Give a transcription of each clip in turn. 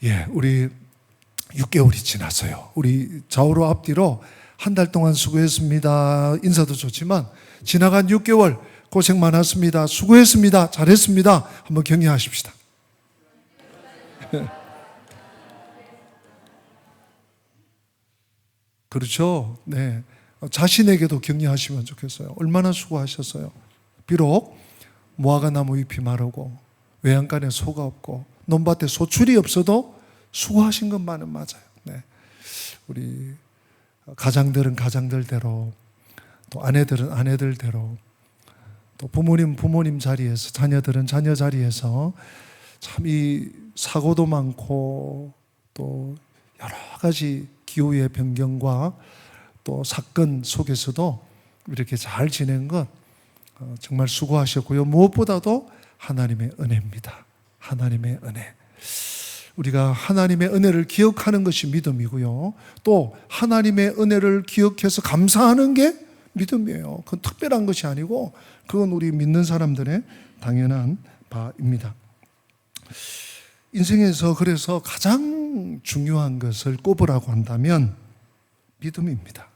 예, 우리 6개월이 지났어요. 우리 좌우로 앞뒤로 한 달 동안 수고했습니다. 인사도 좋지만 지나간 6개월 고생 많았습니다. 수고했습니다. 잘했습니다. 한번 격려하십시다. 그렇죠. 네. 자신에게도 격려하시면 좋겠어요. 얼마나 수고하셨어요. 비록 무화과 나무 잎이 마르고 외양간에 소가 없고 논밭에 소출이 없어도 수고하신 것만은 맞아요. 네. 우리 가장들은 가장들대로, 또 아내들은 아내들대로, 또 부모님 자리에서, 자녀들은 자녀 자리에서 참 이 사고도 많고 또 여러 가지 기후의 변경과 또 사건 속에서도 이렇게 잘 지낸 것 정말 수고하셨고요. 무엇보다도 하나님의 은혜입니다. 하나님의 은혜. 우리가 하나님의 은혜를 기억하는 것이 믿음이고요. 또 하나님의 은혜를 기억해서 감사하는 게 믿음이에요. 그건 특별한 것이 아니고 그건 우리 믿는 사람들의 당연한 바입니다. 인생에서 그래서 가장 중요한 것을 꼽으라고 한다면 믿음입니다.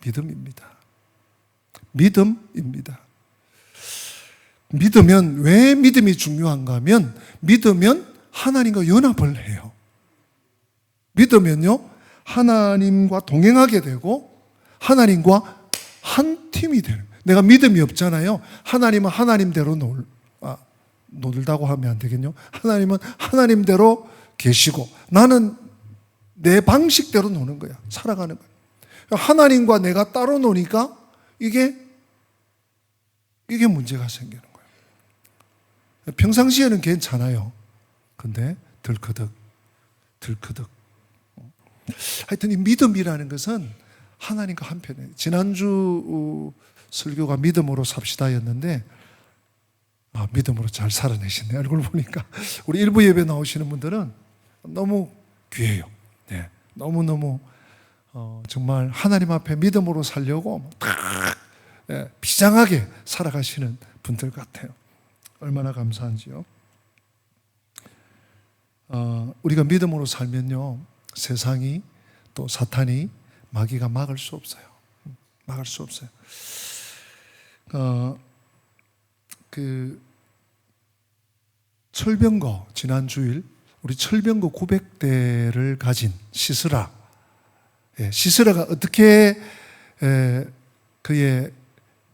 믿음입니다. 믿음입니다. 믿으면, 왜 믿음이 중요한가 하면, 믿으면 하나님과 연합을 해요. 믿으면요, 하나님과 동행하게 되고, 하나님과 한 팀이 되는 거예요. 내가 믿음이 없잖아요. 하나님은 하나님대로 놀다고 하면 안 되겠죠. 하나님은 하나님대로 계시고, 나는 내 방식대로 노는 거야. 살아가는 거야. 하나님과 내가 따로 노니까 이게 문제가 생기는 거예요. 평상시에는 괜찮아요. 근데 들커덕. 하여튼 이 믿음이라는 것은 하나님과 한편에, 지난주 설교가 믿음으로 삽시다였는데 믿음으로 잘 살아내시네. 얼굴 보니까 우리 일부 예배 나오시는 분들은 너무 귀해요. 네, 너무너무 정말 하나님 앞에 믿음으로 살려고 비장하게 살아가시는 분들 같아요. 얼마나 감사한지요. 우리가 믿음으로 살면요, 세상이 또 사탄이, 마귀가 막을 수 없어요. 막을 수 없어요. 철병거, 지난 주일 우리 철병거 900대를 가진 시스라, 시스라가 어떻게 그의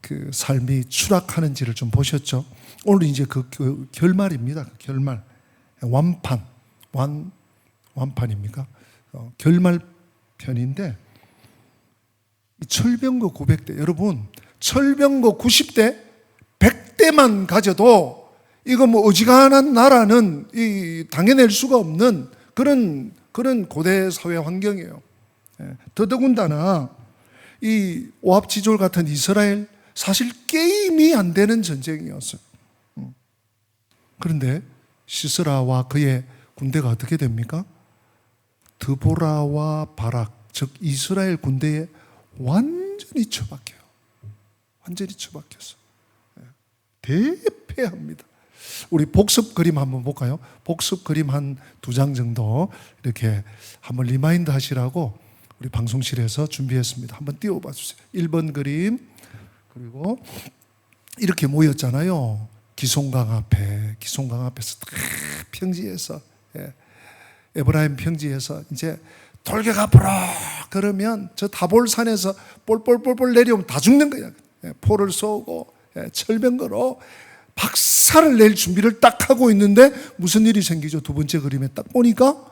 그 삶이 추락하는지를 좀 보셨죠? 오늘 이제 그 결말입니다. 결말, 완판입니까? 결말 편인데, 철병거 900대, 여러분, 철병거 90대, 100대만 가져도 이거 뭐 어지간한 나라는 당해낼 수가 없는 그런 고대 사회 환경이에요. 더더군다나 이 오합지졸 같은 이스라엘, 사실 게임이 안 되는 전쟁이었어요. 그런데 시스라와 그의 군대가 어떻게 됩니까? 드보라와 바락, 즉 이스라엘 군대에 완전히 처박혀요. 완전히 처박혔어. 대패합니다. 우리 복습 그림 한번 볼까요? 복습 그림 한 2장 정도 이렇게 한번 리마인드 하시라고 우리 방송실에서 준비했습니다. 한번 띄워봐 주세요. 1번 그림, 그리고 이렇게 모였잖아요. 기송강 앞에서 평지에서, 에브라임 평지에서 이제 돌격 앞으로 그러면 저 다볼산에서 볼볼볼볼 내려오면 다 죽는 거야. 포를 쏘고 철병거로 박살을 낼 준비를 딱 하고 있는데 무슨 일이 생기죠? 두 번째 그림에 딱 보니까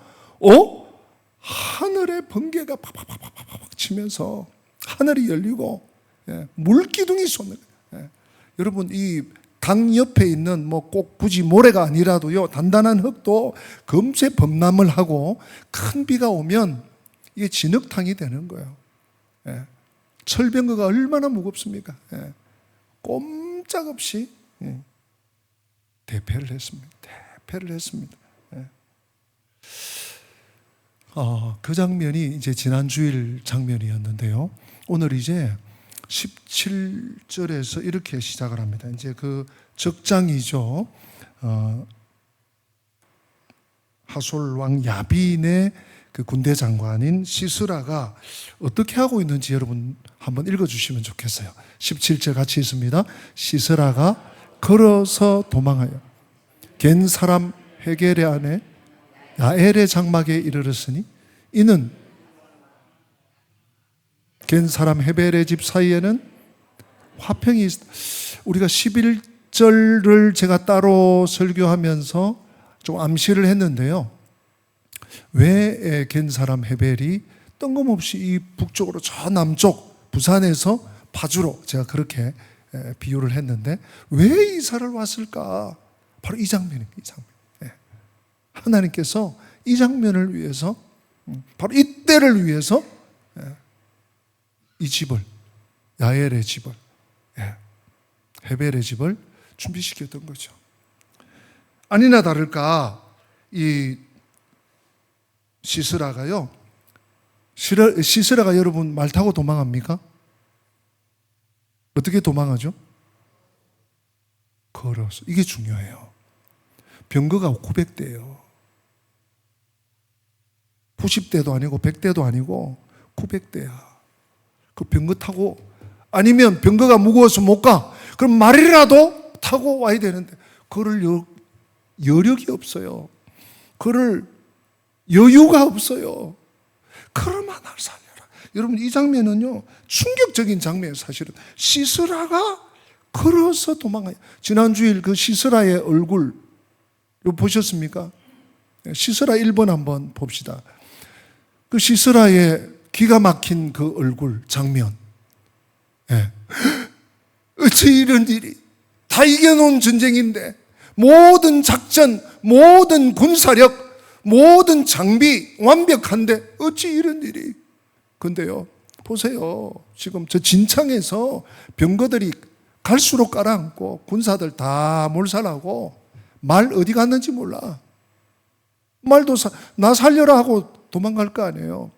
하늘에 번개가 팍팍팍팍팍 치면서 하늘이 열리고 물기둥이 솟는 거예요. 여러분, 이 강 옆에 있는 뭐 꼭 굳이 모래가 아니라도요, 단단한 흙도 금세 범람을 하고 큰 비가 오면 이게 진흙탕이 되는 거예요. 철병거가 얼마나 무겁습니까? 꼼짝없이 대패를 했습니다. 그 장면이 이제 지난 주일 장면이었는데요. 오늘 이제 17절에서 이렇게 시작을 합니다. 이제 그 적장이죠. 하솔 왕 야빈의 그 군대 장관인 시스라가 어떻게 하고 있는지 여러분 한번 읽어주시면 좋겠어요. 17절 같이 있습니다. 시스라가 걸어서 도망하여 겐 사람 헤겔의 아내 야엘의 장막에 이르렀으니 이는 겐 사람 헤벨의 집 사이에는 화평이 있... 우리가 11절을 제가 따로 설교하면서 좀 암시를 했는데요. 왜 겐 사람 헤벨이 뜬금없이 이 북쪽으로 저 남쪽 부산에서 파주로 제가 그렇게 비유를 했는데 왜 이사를 왔을까? 바로 이 장면입니다. 이 장면. 하나님께서 이 장면을 위해서 바로 이때를 위해서 이 집을 야엘의 집을 헤벨의 집을 준비시켰던 거죠. 아니나 다를까 이 시스라가요. 시스라가 여러분 말 타고 도망합니까? 어떻게 도망하죠? 걸어서. 이게 중요해요. 병거가 900대예요. 90대도 아니고 100대도 아니고 900대야. 그 병거 타고 아니면 병거가 무거워서 못 가. 그럼 말이라도 타고 와야 되는데 그럴 여력이 없어요. 그럴 여유가 없어요. 그러면 날 살려라. 여러분 이 장면은요 충격적인 장면이에요. 사실은 시스라가 걸어서 도망가요. 지난주일 그 시스라의 얼굴 이거 보셨습니까? 시스라 1번 한번 봅시다. 그 시스라의 기가 막힌 그 얼굴 장면. 어찌 이런 일이 다 이겨놓은 전쟁인데 모든 작전, 모든 군사력, 모든 장비 완벽한데 어찌 이런 일이. 근데요 보세요. 지금 저 진창에서 병거들이 갈수록 깔아앉고 군사들 다 몰살하고 말 어디 갔는지 몰라. 말도 나 살려라 하고 도망갈 거 아니에요.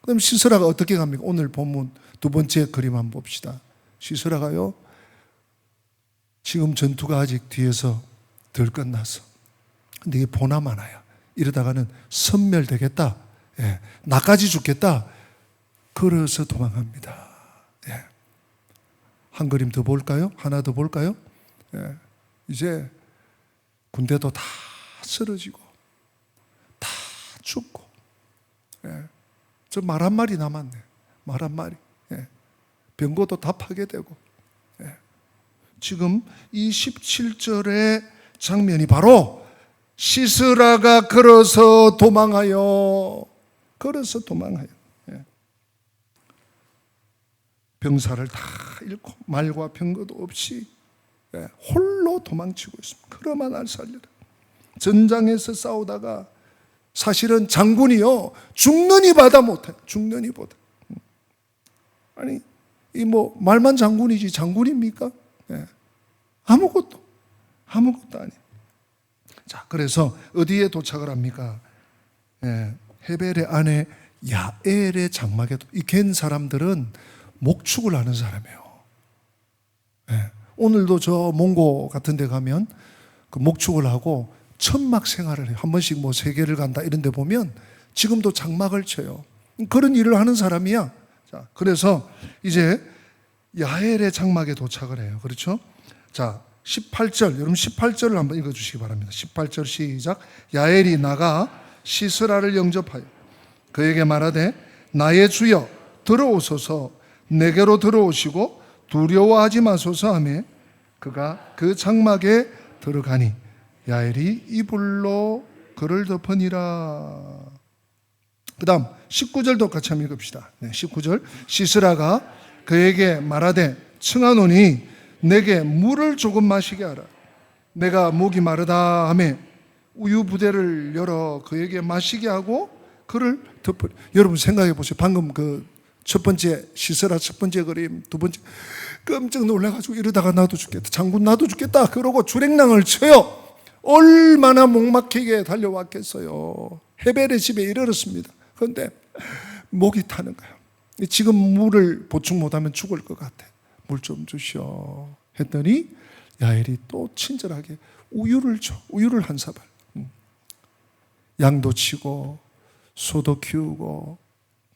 그럼 시스라가 어떻게 갑니까? 오늘 본문 두 번째 그림 한번 봅시다. 시스라가요 지금 전투가 아직 뒤에서 덜 끝났어. 근데 이게 보나마 하나야. 이러다가는 섬멸되겠다. 나까지 죽겠다. 걸어서 도망합니다. 한 그림 더 볼까요? 하나 더 볼까요? 이제 군대도 다 쓰러지고 다 죽고 저 말 한 마리 남았네. 말 한 마리. 병거도 다 파괴되고 지금 이 17절의 장면이 바로 시스라가 걸어서 도망하여 병사를 다 잃고 말과 병거도 없이 홀로 도망치고 있습니다. 그러마 날 살려라. 전장에서 싸우다가 사실은 장군이요 죽느니 바다 못해. 죽느니 보다. 아니 이 뭐 말만 장군이지 장군입니까? 아무것도 아니에요. 자 그래서 어디에 도착을 합니까? 헤벨의 아내 야엘의 장막에도 이 겐 사람들은 목축을 하는 사람이에요. 오늘도 저 몽고 같은 데 가면 그 목축을 하고 천막 생활을 해요. 한 번씩 뭐 세계를 간다 이런 데 보면 지금도 장막을 쳐요. 그런 일을 하는 사람이야. 자, 그래서 이제 야엘의 장막에 도착을 해요. 그렇죠? 자, 18절, 여러분 18절을 한번 읽어주시기 바랍니다. 18절 시작. 야엘이 나가 시스라를 영접하여 그에게 말하되 나의 주여 들어오소서 내게로 들어오시고 두려워하지 마소서 하며 그가 그 장막에 들어가니 야엘이 이불로 그를 덮으니라. 그 다음 19절도 같이 한번 읽읍시다. 19절 시스라가 그에게 말하되 청하노니 내게 물을 조금 마시게 하라. 내가 목이 마르다 하며 우유 부대를 열어 그에게 마시게 하고 그를 덮으리. 여러분 생각해 보세요. 방금 그 첫 번째 시스라 첫 번째 그림, 두 번째 깜짝 놀라가지고 이러다가 나도 죽겠다. 장군 나도 죽겠다. 그러고 주랭랑을 쳐요. 얼마나 목막히게 달려왔겠어요. 헤벨의 집에 이르렀습니다. 그런데 목이 타는 거예요. 지금 물을 보충 못하면 죽을 것 같아. 물 좀 주시오 했더니 야엘이 또 친절하게 우유를 줘. 우유를 한 사발. 양도 치고 소도 키우고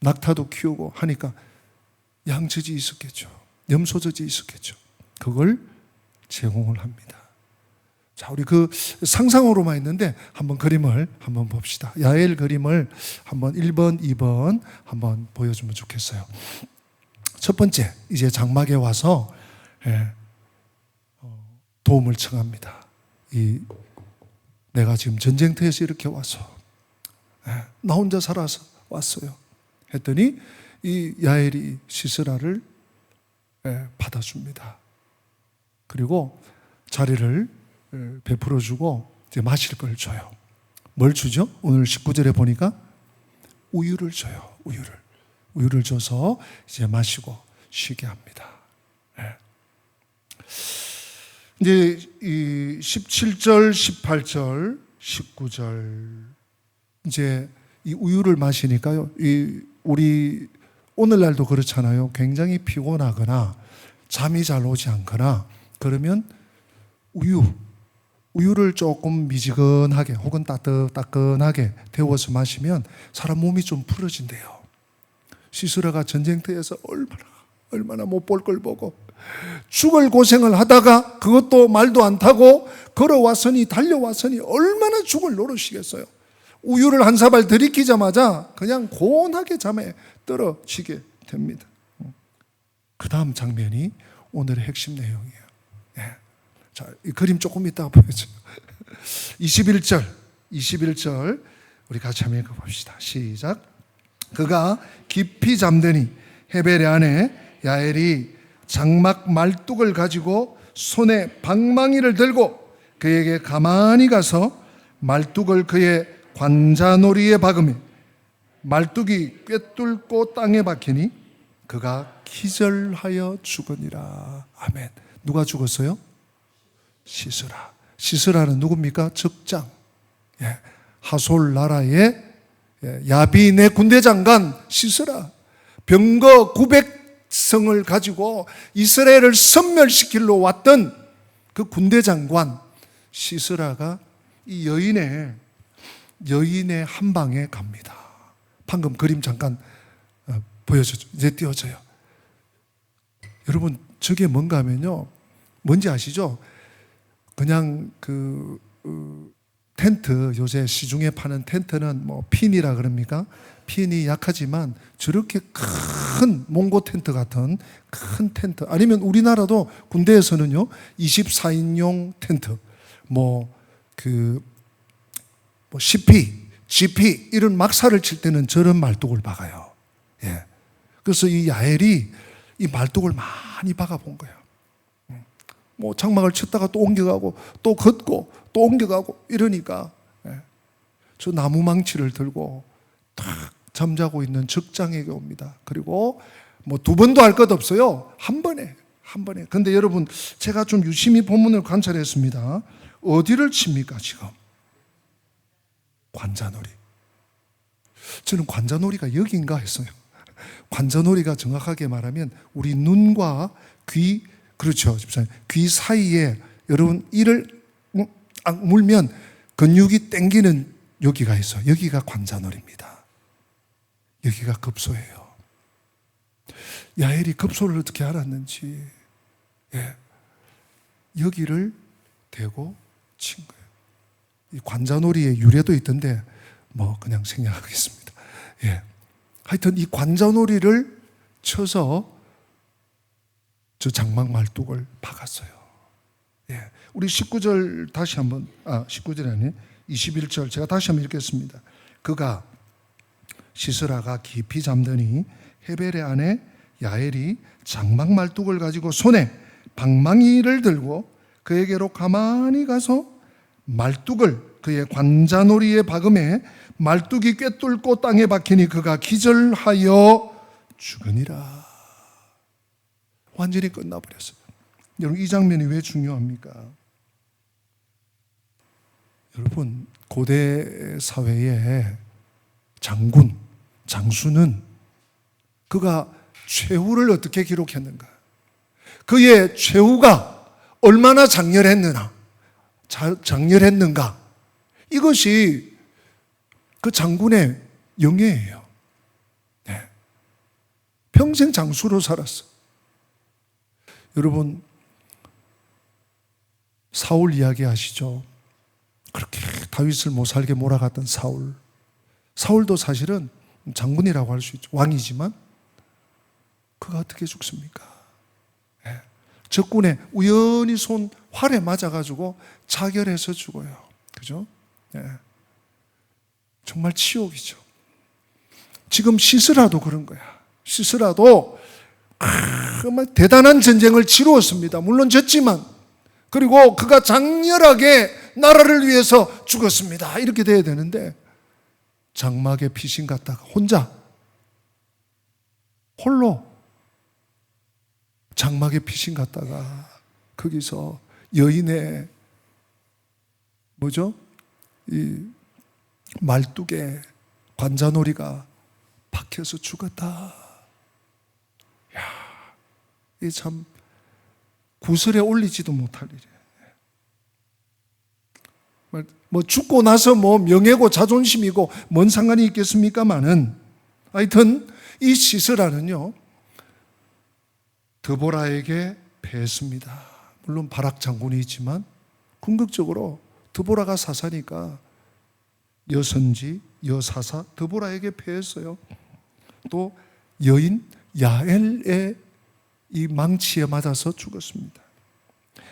낙타도 키우고 하니까 양젖이 있었겠죠. 염소젖이 있었겠죠. 그걸 제공을 합니다. 자, 우리 그 상상으로만 있는데 한번 그림을 한번 봅시다. 야엘 그림을 한번 1번, 2번 한번 보여주면 좋겠어요. 첫 번째, 이제 장막에 와서 도움을 청합니다. 내가 지금 전쟁터에서 이렇게 와서 나 혼자 살아서 왔어요. 했더니 이 야엘이 시스라를 받아줍니다. 그리고 자리를 베풀어주고 이제 마실 걸 줘요. 뭘 주죠? 오늘 19절에 보니까 우유를 줘요. 우유를 줘서 이제 마시고 쉬게 합니다. 이제 이 17절, 18절, 19절 이제 이 우유를 마시니까요. 우리 오늘날도 그렇잖아요. 굉장히 피곤하거나 잠이 잘 오지 않거나 그러면 우유를 조금 미지근하게 혹은 따끈하게 데워서 마시면 사람 몸이 좀 풀어진대요. 시스라가 전쟁터에서 얼마나 못 볼 걸 보고 죽을 고생을 하다가 그것도 말도 안 타고 걸어왔으니 달려왔으니 얼마나 죽을 노릇이겠어요. 우유를 한 사발 들이키자마자 그냥 고온하게 잠에 떨어지게 됩니다. 그 다음 장면이 오늘의 핵심 내용이에요. 자, 이 그림 조금 이따가 보여줘요. 21절 우리 같이 한번 읽어봅시다. 시작. 그가 깊이 잠드니 헤벨의 아내 야엘이 장막 말뚝을 가지고 손에 방망이를 들고 그에게 가만히 가서 말뚝을 그의 관자놀이에 박으며 말뚝이 꿰뚫고 땅에 박히니 그가 기절하여 죽으니라. 아멘. 누가 죽었어요? 시스라는 누굽니까? 적장. 하솔 나라의 야빈의 군대 장관 시스라. 병거 900성을 가지고 이스라엘을 섬멸시키러 왔던 그 군대 장관 시스라가 이 여인의 한 방에 갑니다. 방금 그림 잠깐 보여줬죠. 이제 띄워져요. 여러분, 저게 뭔가 하면요. 뭔지 아시죠? 그냥 텐트, 요새 시중에 파는 텐트는 뭐 핀이라 그럽니까? 핀이 약하지만 저렇게 큰 몽고 텐트 같은 큰 텐트, 아니면 우리나라도 군대에서는요 24인용 텐트, CP, GP 이런 막사를 칠 때는 저런 말뚝을 박아요. 그래서 이 야엘이 이 말뚝을 많이 박아본 거예요. 장막을 쳤다가 또 옮겨가고 또 걷고 또 옮겨가고 이러니까 저 나무 망치를 들고 탁 잠자고 있는 적장에게 옵니다. 그리고 두 번도 할 것 없어요. 한 번에. 근데 여러분, 제가 좀 유심히 본문을 관찰했습니다. 어디를 칩니까 지금? 관자놀이. 저는 관자놀이가 여기인가 했어요. 관자놀이가 정확하게 말하면 우리 눈과 귀, 그렇죠, 집사님. 귀 사이에 여러분 이를 물면 근육이 땡기는 여기가 있어요. 여기가 관자놀이입니다. 여기가 급소예요. 야엘이 급소를 어떻게 알았는지 여기를 대고 친 거예요. 이 관자놀이의 유래도 있던데 그냥 생략하겠습니다. 하여튼 이 관자놀이를 쳐서 저 장막 말뚝을 박았어요. 우리 19절 다시 한번, 19절이 아니에요. 21절 제가 다시 한번 읽겠습니다. 그가 시스라가 깊이 잠드니 헤벨의 아내 야엘이 장막 말뚝을 가지고 손에 방망이를 들고 그에게로 가만히 가서 말뚝을 그의 관자놀이에 박음에 말뚝이 꿰뚫고 땅에 박히니 그가 기절하여 죽으니라. 완전히 끝나버렸어요. 여러분, 이 장면이 왜 중요합니까? 여러분, 고대 사회의 장수는 그가 최후를 어떻게 기록했는가? 그의 최후가 얼마나 장렬했는가? 이것이 그 장군의 영예예요. 네. 평생 장수로 살았어. 여러분, 사울 이야기 아시죠? 그렇게 다윗을 못 살게 몰아갔던 사울. 사울도 사실은 장군이라고 할 수 있죠. 왕이지만 그가 어떻게 죽습니까? 네. 적군의 우연히 손 활에 맞아가지고 자결해서 죽어요. 그죠? 네. 정말 치욕이죠. 지금 시스라도 그런 거야. 시스라도 정말 대단한 전쟁을 치루었습니다. 물론 졌지만, 그리고 그가 장렬하게 나라를 위해서 죽었습니다. 이렇게 돼야 되는데 장막에 피신 갔다가 홀로 장막에 피신 갔다가 거기서 여인의 이 말뚝에 관자놀이가 박혀서 죽었다. 야, 이게 참 구슬에 올리지도 못할 일이에요. 뭐 죽고 나서 뭐 명예고 자존심이고 뭔 상관이 있겠습니까마는, 하여튼 이 시스라는요 드보라에게 패했습니다. 물론 바락 장군이 있지만 궁극적으로 드보라가 사사니까 여선지, 여사사 드보라에게 패했어요. 또 여인 야엘의 이 망치에 맞아서 죽었습니다.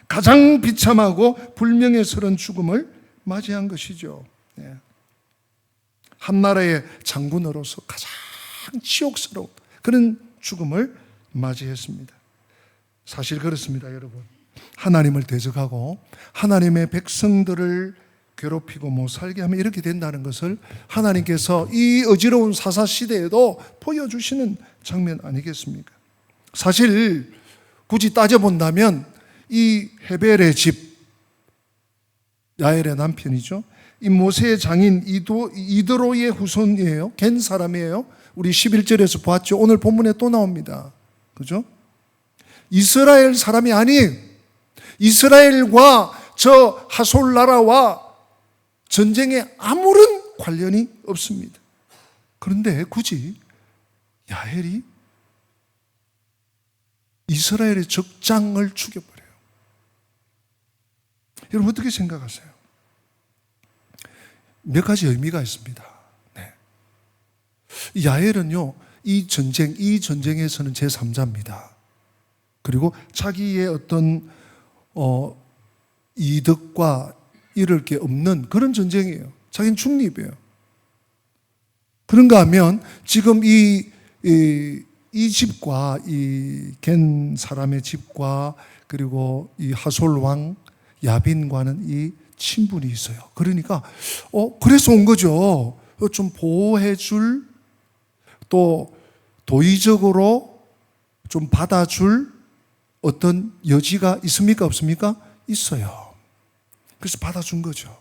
가장 비참하고 불명예스러운 죽음을 맞이한 것이죠. 네. 한 나라의 장군으로서 가장 치욕스러운 그런 죽음을 맞이했습니다. 사실 그렇습니다, 여러분. 하나님을 대적하고 하나님의 백성들을 괴롭히고 못 살게 하면 이렇게 된다는 것을 하나님께서 이 어지러운 사사 시대에도 보여주시는 장면 아니겠습니까? 사실 굳이 따져본다면 이 헤벨의 집, 야엘의 남편이죠. 이 모세의 장인 이드로의 후손이에요. 겐 사람이에요. 우리 11절에서 보았죠. 오늘 본문에 또 나옵니다. 그죠? 이스라엘 사람이 아니에요. 이스라엘과 저 하솔 나라와 전쟁에 아무런 관련이 없습니다. 그런데 굳이 야엘이 이스라엘의 적장을 죽여버려요. 여러분 어떻게 생각하세요? 몇 가지 의미가 있습니다. 네. 야엘은요, 이 전쟁에서는 제3자입니다. 그리고 자기의 어떤 이득과 이를 게 없는 그런 전쟁이에요. 자기는 중립이에요. 그런가 하면 지금 이 집과 이 겐 사람의 집과 그리고 이 하솔 왕 야빈과는 이 친분이 있어요. 그러니까 그래서 온 거죠. 좀 보호해줄, 또 도의적으로 좀 받아줄 어떤 여지가 있습니까? 없습니까? 있어요. 그래서 받아준 거죠.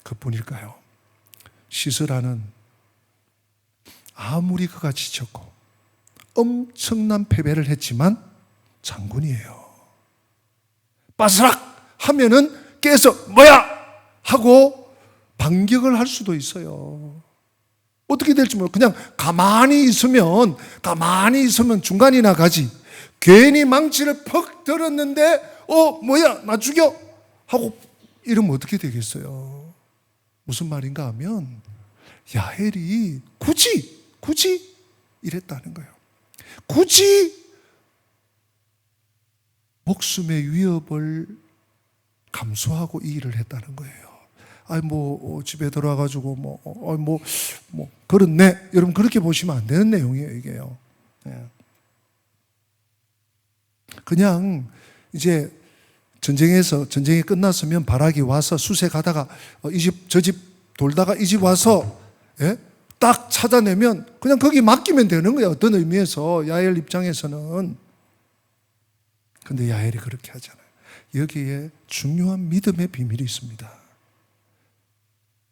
그뿐일까요? 시스라는 아무리 그가 지쳤고 엄청난 패배를 했지만 장군이에요. 빠스락 하면은 깨서 뭐야 하고 반격을 할 수도 있어요. 어떻게 될지 모르고 그냥 가만히 있으면 중간이나 가지. 괜히 망치를 퍽 들었는데 뭐야 나 죽여 하고 이러면 어떻게 되겠어요? 무슨 말인가 하면 야엘이 굳이 이랬다는 거예요. 굳이 목숨의 위협을 감수하고 이 일을 했다는 거예요. 집에 들어와가지고 그렇네. 여러분 그렇게 보시면 안 되는 내용이에요, 이게요. 네. 그냥 이제 전쟁이 끝났으면 바락이 와서 수세 가다가 이 집 저 집 돌다가 이 집 와서 딱 찾아내면 그냥 거기 맡기면 되는 거예요. 어떤 의미에서 야엘 입장에서는. 근데 야엘이 그렇게 하잖아요. 여기에 중요한 믿음의 비밀이 있습니다.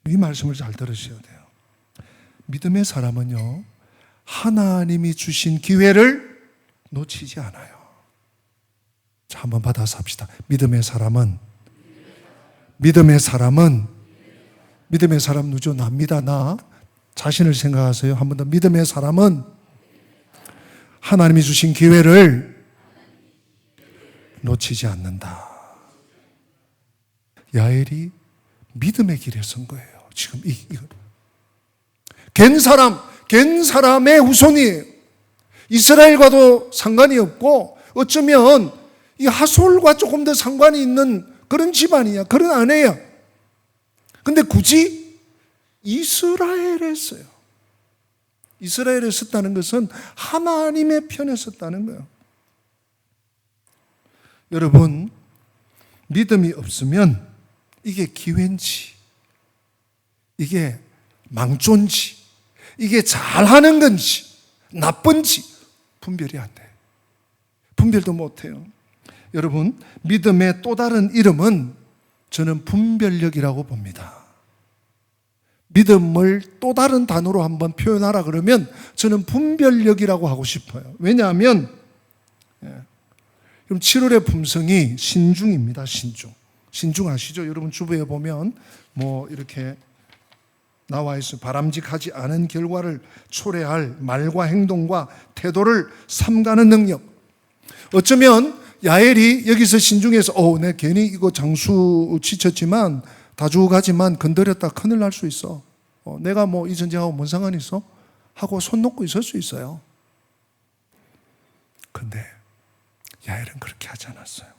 이 말씀을 잘 들으셔야 돼요. 믿음의 사람은요, 하나님이 주신 기회를 놓치지 않아요. 자, 한번 받아서 합시다. 믿음의 사람은 믿음의 사람 누죠? 납니다. 나 자신을 생각하세요. 한 번 더. 믿음의 사람은 하나님이 주신 기회를 놓치지 않는다. 야엘이 믿음의 길에 선 거예요. 지금 이거 갠 사람의 후손이에요. 이스라엘과도 상관이 없고 어쩌면 이 하솔과 조금 더 상관이 있는 그런 집안이야. 그런 아내야. 근데 굳이 이스라엘에 서요. 이스라엘에 섰다는 것은 하나님의 편에 섰다는 거예요. 여러분, 믿음이 없으면 이게 기회인지, 이게 망조인지, 이게 잘하는 건지, 나쁜지 분별이 안 돼. 분별도 못 해요. 여러분, 믿음의 또 다른 이름은 저는 분별력이라고 봅니다. 믿음을 또 다른 단어로 한번 표현하라 그러면 저는 분별력이라고 하고 싶어요. 왜냐하면 그럼 7월의 품성이 신중입니다. 신중 아시죠? 여러분 주부에 보면 뭐 이렇게 나와 있어요. 바람직하지 않은 결과를 초래할 말과 행동과 태도를 삼가는 능력. 어쩌면 야엘이 여기서 신중해서 내 괜히 이거 장수 지쳤지만 다주 가지만 건드렸다 큰일 날 수 있어. 내가 뭐 이 전쟁하고 뭔 상관이 있어? 하고 손 놓고 있을 수 있어요. 근데 야엘은 그렇게 하지 않았어요.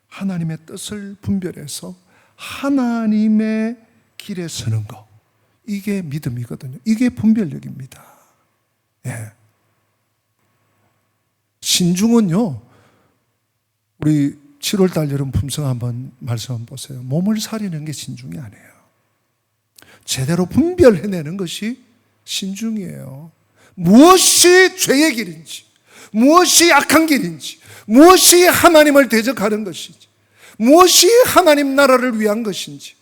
하나님의 뜻을 분별해서 하나님의 길에 서는 거, 이게 믿음이거든요. 이게 분별력입니다. 예. 신중은요, 우리 7월달 여름 품성 한번 말씀 한번 보세요. 몸을 사리는 게 신중이 아니에요. 제대로 분별해내는 것이 신중이에요. 무엇이 죄의 길인지, 무엇이 악한 길인지, 무엇이 하나님을 대적하는 것인지, 무엇이 하나님 나라를 위한 것인지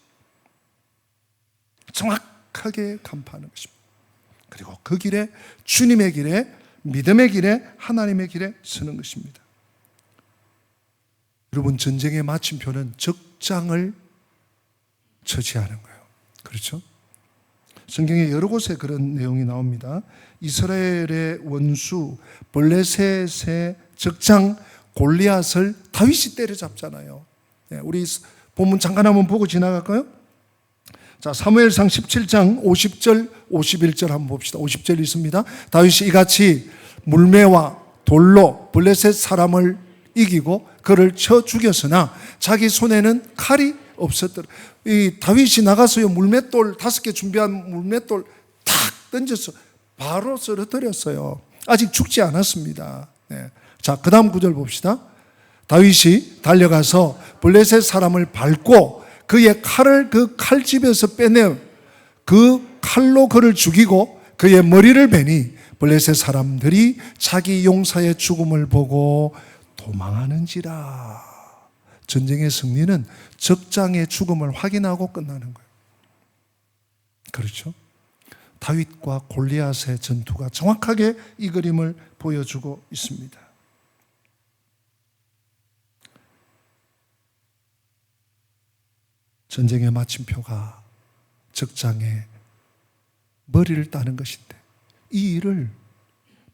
정확하게 간파하는 것입니다. 그리고 그 길에, 주님의 길에, 믿음의 길에, 하나님의 길에 서는 것입니다. 여러분, 전쟁의 마침표는 적장을 처치하는 거예요. 그렇죠? 성경에 여러 곳에 그런 내용이 나옵니다. 이스라엘의 원수 블레셋의 적장 골리앗을 다윗이 때려잡잖아요. 우리 본문 잠깐 한번 보고 지나갈까요? 자, 사무엘상 17장 50절 51절 한번 봅시다. 50절 있습니다. 다윗이 이같이 물매와 돌로 블레셋 사람을 이기고 그를 쳐 죽였으나 자기 손에는 칼이 없었더라. 이 다윗이 나가서요, 물맷돌 5개 준비한 물맷돌 탁 던져서 바로 쓰러뜨렸어요. 아직 죽지 않았습니다. 네. 자, 그 다음 구절 봅시다. 다윗이 달려가서 블레셋 사람을 밟고 그의 칼을 그 칼집에서 빼내어 그 칼로 그를 죽이고 그의 머리를 베니 블레셋 사람들이 자기 용사의 죽음을 보고 도망하는지라. 전쟁의 승리는 적장의 죽음을 확인하고 끝나는 거예요. 그렇죠? 다윗과 골리앗의 전투가 정확하게 이 그림을 보여주고 있습니다. 전쟁의 마침표가 적장의 머리를 따는 것인데 이 일을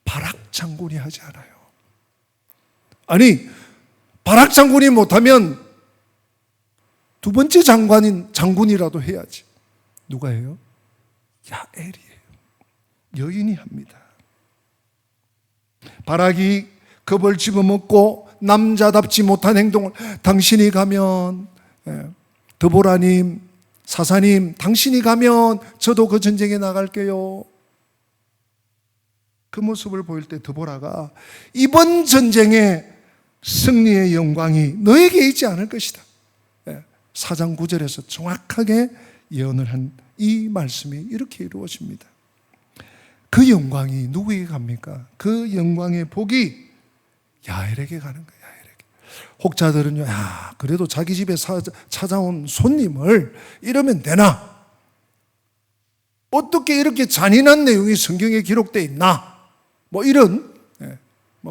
바락 장군이 하지 않아요. 아니, 바락 장군이 못하면 두 번째 장군이라도 해야지. 누가 해요? 야엘이에요. 여인이 합니다. 바락이 겁을 집어먹고 남자답지 못한 행동을, 당신이 가면, 드보라님, 사사님, 당신이 가면 저도 그 전쟁에 나갈게요. 그 모습을 보일 때 드보라가 이번 전쟁의 승리의 영광이 너에게 있지 않을 것이다. 4장 9절에서 정확하게 예언을 한 이 말씀이 이렇게 이루어집니다. 그 영광이 누구에게 갑니까? 그 영광의 복이 야엘에게 가는 거예요. 야엘에게. 혹자들은요, 그래도 자기 집에 찾아온 손님을 이러면 되나? 어떻게 이렇게 잔인한 내용이 성경에 기록되어 있나? 뭐 이런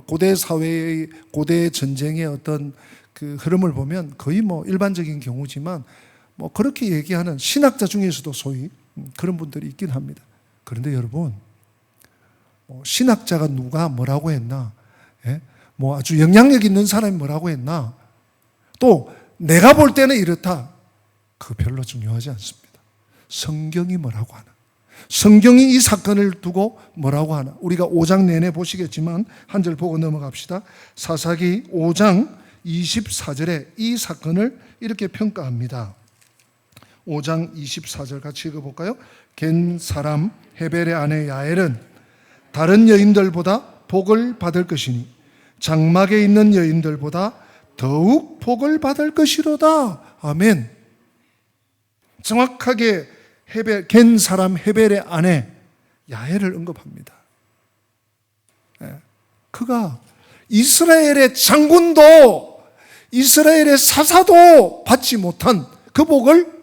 고대 사회의, 고대 전쟁의 어떤 그 흐름을 보면 거의 뭐 일반적인 경우지만 뭐 그렇게 얘기하는 신학자 중에서도 소위 그런 분들이 있긴 합니다. 그런데 여러분, 신학자가 누가 뭐라고 했나? 예? 뭐 아주 영향력 있는 사람이 뭐라고 했나? 또 내가 볼 때는 이렇다. 그거 별로 중요하지 않습니다. 성경이 뭐라고 하나? 성경이 이 사건을 두고 뭐라고 하나? 우리가 5장 내내 보시겠지만 한 절 보고 넘어갑시다. 사사기 5장 24절에 이 사건을 이렇게 평가합니다. 5장 24절 같이 읽어볼까요? 겐 사람 헤벨의 아내 야엘은 다른 여인들보다 복을 받을 것이니 장막에 있는 여인들보다 더욱 복을 받을 것이로다. 아멘. 정확하게 겐 사람 헤벨의 아내 야엘을 언급합니다. 그가 이스라엘의 장군도 이스라엘의 사사도 받지 못한 그 복을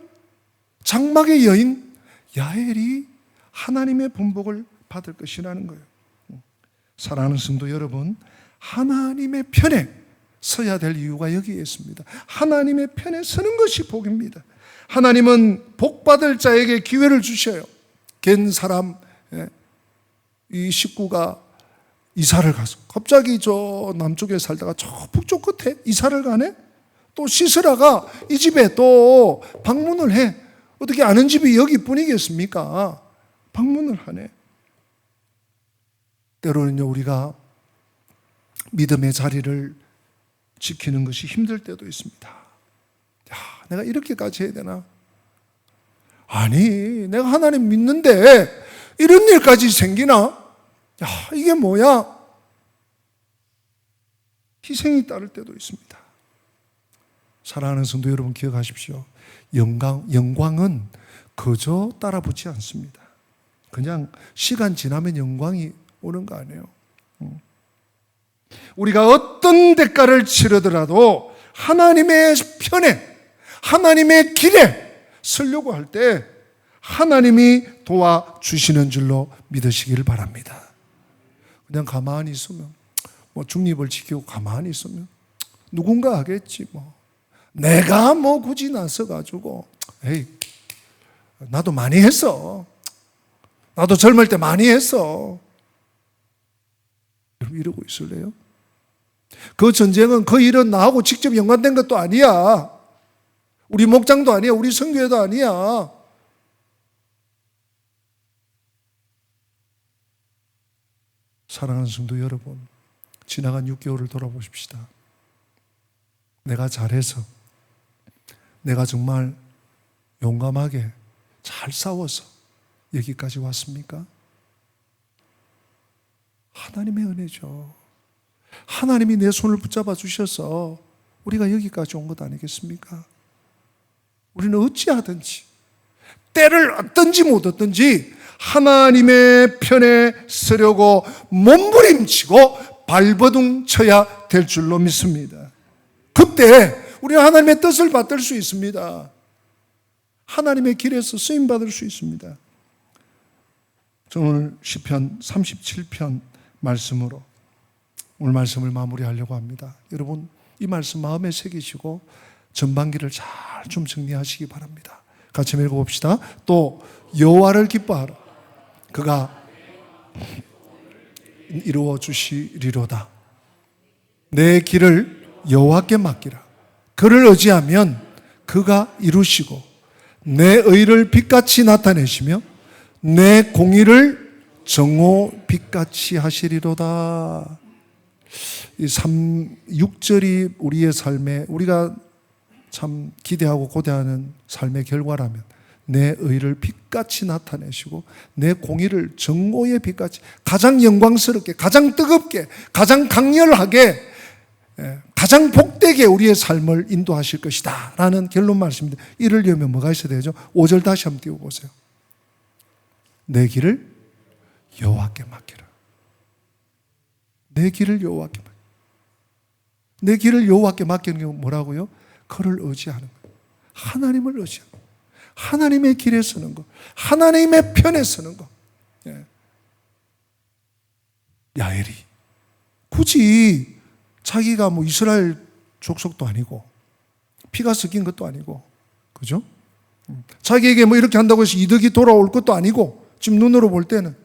장막의 여인 야엘이 하나님의 본복을 받을 것이라는 거예요. 사랑하는 성도 여러분, 하나님의 편에 서야 될 이유가 여기에 있습니다. 하나님의 편에 서는 것이 복입니다. 하나님은 복받을 자에게 기회를 주셔요. 겐 사람 이 식구가 이사를 가서 갑자기 저 남쪽에 살다가 저 북쪽 끝에 이사를 가네? 또 시스라가 이 집에 또 방문을 해. 어떻게 아는 집이 여기뿐이겠습니까? 방문을 하네. 때로는요, 우리가 믿음의 자리를 지키는 것이 힘들 때도 있습니다. 야, 내가 이렇게까지 해야 되나? 아니, 내가 하나님 믿는데 이런 일까지 생기나? 야, 이게 뭐야? 희생이 따를 때도 있습니다. 사랑하는 성도 여러분, 기억하십시오. 영광은 그저 따라붙지 않습니다. 그냥 시간 지나면 영광이 오는 거 아니에요. 우리가 어떤 대가를 치르더라도 하나님의 편에, 하나님의 길에 서려고 할 때 하나님이 도와주시는 줄로 믿으시기를 바랍니다. 그냥 가만히 있으면, 뭐 중립을 지키고 가만히 있으면 누군가 하겠지 뭐. 내가 뭐 굳이 나서가지고, 에이, 나도 많이 했어. 나도 젊을 때 많이 했어. 여러분, 이러고 있을래요? 그 전쟁은 그 일은 나하고 직접 연관된 것도 아니야. 우리 목장도 아니야. 우리 선교회도 아니야. 사랑하는 성도 여러분, 지나간 6개월을 돌아보십시다. 내가 잘해서, 내가 정말 용감하게 잘 싸워서 여기까지 왔습니까? 하나님의 은혜죠. 하나님이 내 손을 붙잡아 주셔서 우리가 여기까지 온 것 아니겠습니까? 우리는 어찌하든지, 때를 얻든지 못 얻든지 하나님의 편에 서려고 몸부림치고 발버둥 쳐야 될 줄로 믿습니다. 그때 우리는 하나님의 뜻을 받들 수 있습니다. 하나님의 길에서 쓰임받을 수 있습니다. 저는 오늘 시편 37편 말씀으로 오늘 말씀을 마무리하려고 합니다. 여러분, 이 말씀 마음에 새기시고 전반기를 잘 좀 정리하시기 바랍니다. 같이 읽어봅시다. 또 여호와를 기뻐하라. 그가 이루어 주시리로다. 내 길을 여호와께 맡기라. 그를 의지하면 그가 이루시고 내 의를 빛같이 나타내시며 내 공의를 정오 빛같이 하시리로다. 이 6절이 우리의 삶에, 우리가 참 기대하고 고대하는 삶의 결과라면 내 의를 빛같이 나타내시고 내 공의를 정오의 빛같이, 가장 영광스럽게, 가장 뜨겁게, 가장 강렬하게, 가장 복되게 우리의 삶을 인도하실 것이다 라는 결론 말씀입니다. 이러려면 뭐가 있어야 되죠? 5절 다시 한번 띄워보세요. 내 길을 여호와께 맡기라. 내 길을 여호와께 맡기라. 내 길을 여호와께 맡기는 게 뭐라고요? 그를 의지하는 거예요. 하나님을 의지하는 거예요. 하나님의 길에 서는 거, 하나님의 편에 서는 거. 야엘이 굳이 자기가 뭐 이스라엘 족속도 아니고 피가 섞인 것도 아니고, 그죠? 자기에게 뭐 이렇게 한다고 해서 이득이 돌아올 것도 아니고, 지금 눈으로 볼 때는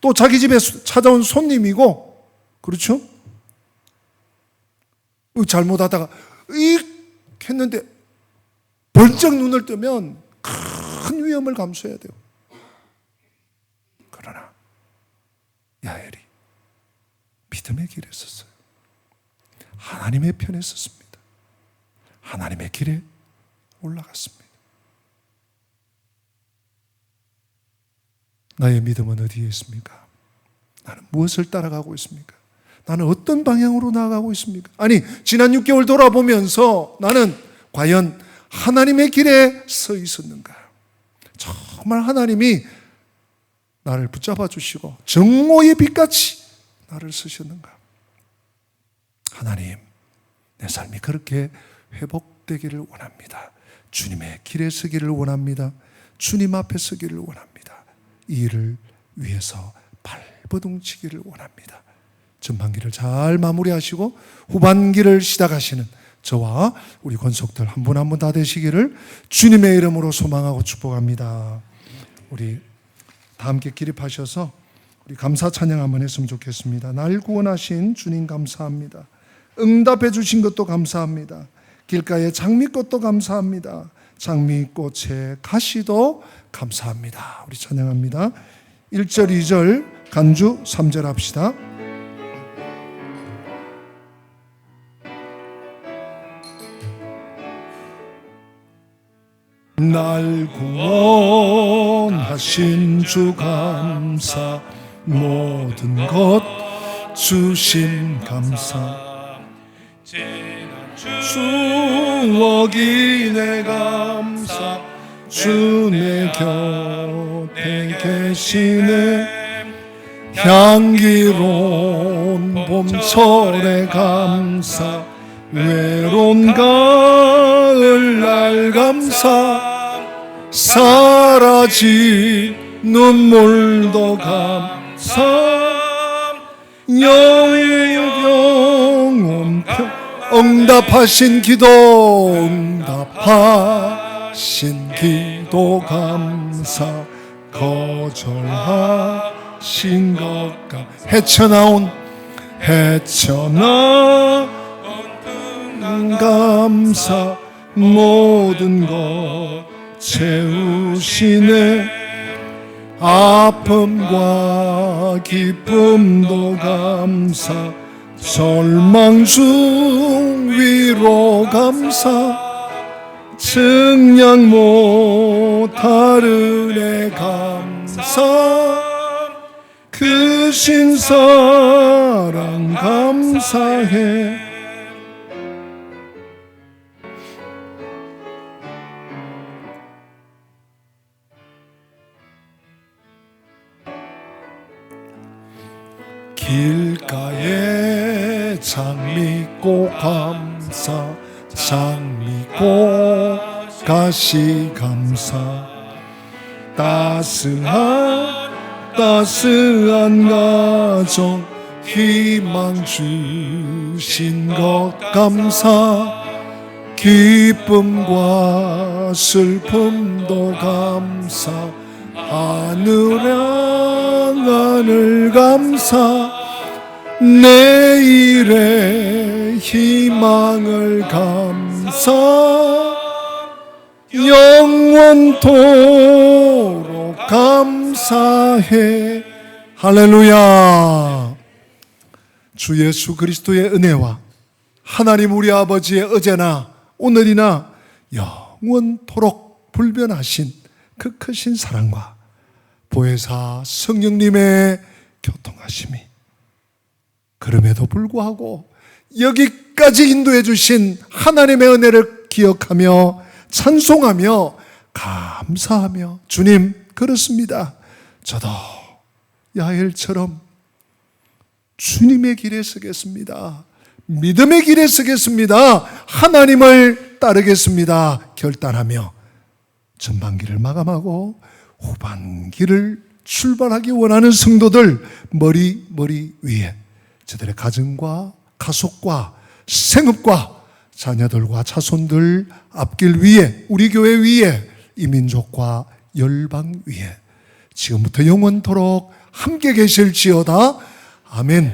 또 자기 집에 찾아온 손님이고, 그렇죠? 잘못하다가 익 했는데 번쩍 눈을 뜨면 큰 위험을 감수해야 돼요. 그러나 야엘이 믿음의 길에 섰어요. 하나님의 편에 섰습니다. 하나님의 길에 올라갔습니다. 나의 믿음은 어디에 있습니까? 나는 무엇을 따라가고 있습니까? 나는 어떤 방향으로 나아가고 있습니까? 아니, 지난 6개월 돌아보면서 나는 과연 하나님의 길에 서 있었는가? 정말 하나님이 나를 붙잡아 주시고 정오의 빛같이 나를 쓰셨는가? 하나님, 내 삶이 그렇게 회복되기를 원합니다. 주님의 길에 서기를 원합니다. 주님 앞에 서기를 원합니다. 이 일을 위해서 발버둥치기를 원합니다. 전반기를 잘 마무리하시고 후반기를 시작하시는 저와 우리 권속들 한 분 한 분 다 되시기를 주님의 이름으로 소망하고 축복합니다. 우리 다 함께 기립하셔서 우리 감사 찬양 한번 했으면 좋겠습니다. 날 구원하신 주님 감사합니다. 응답해 주신 것도 감사합니다. 길가의 장미꽃도 감사합니다. 장미꽃의 가시도 감사합니다. 우리 찬양합니다. 1절 2절 간주 3절 합시다. 날 구원하신 주 감사, 모든 것 주신 감사, 추억이 내 감사, 주 내 곁에 계시네. 향기로운 봄철의 감사, 외로운 가을 날 감사, 사라진 눈물도 감사, 영원 응답하신 기도, 응답하신 기도 감사, 거절하신 것 헤쳐나온 감사, 모든 것 채우시네. 아픔과 기쁨도 감사, 절망 중 위로 감사, 증량 못할 은혜 감사, 크신 사랑 감사해. 길가에 장미꽃 감사, 장미꽃 가시 감사, 따스한 가정 희망 주신 것 감사, 기쁨과 슬픔도 감사, 하늘 감사, 내일의 희망을 감사, 영원토록 감사해. 할렐루야. 주 예수 그리스도의 은혜와 하나님 우리 아버지의 어제나 오늘이나 영원토록 불변하신 그 크신 사랑과 보혜사 성령님의 교통하심이, 그럼에도 불구하고 여기까지 인도해 주신 하나님의 은혜를 기억하며 찬송하며 감사하며, 주님 그렇습니다, 저도 야엘처럼 주님의 길에 서겠습니다. 믿음의 길에 서겠습니다. 하나님을 따르겠습니다. 결단하며 전반기를 마감하고 후반기를 출발하기 원하는 성도들 머리 위에 저들의 가정과 가족과 생업과 자녀들과 자손들 앞길 위에, 우리 교회 위에, 이 민족과 열방 위에 지금부터 영원토록 함께 계실지어다. 아멘.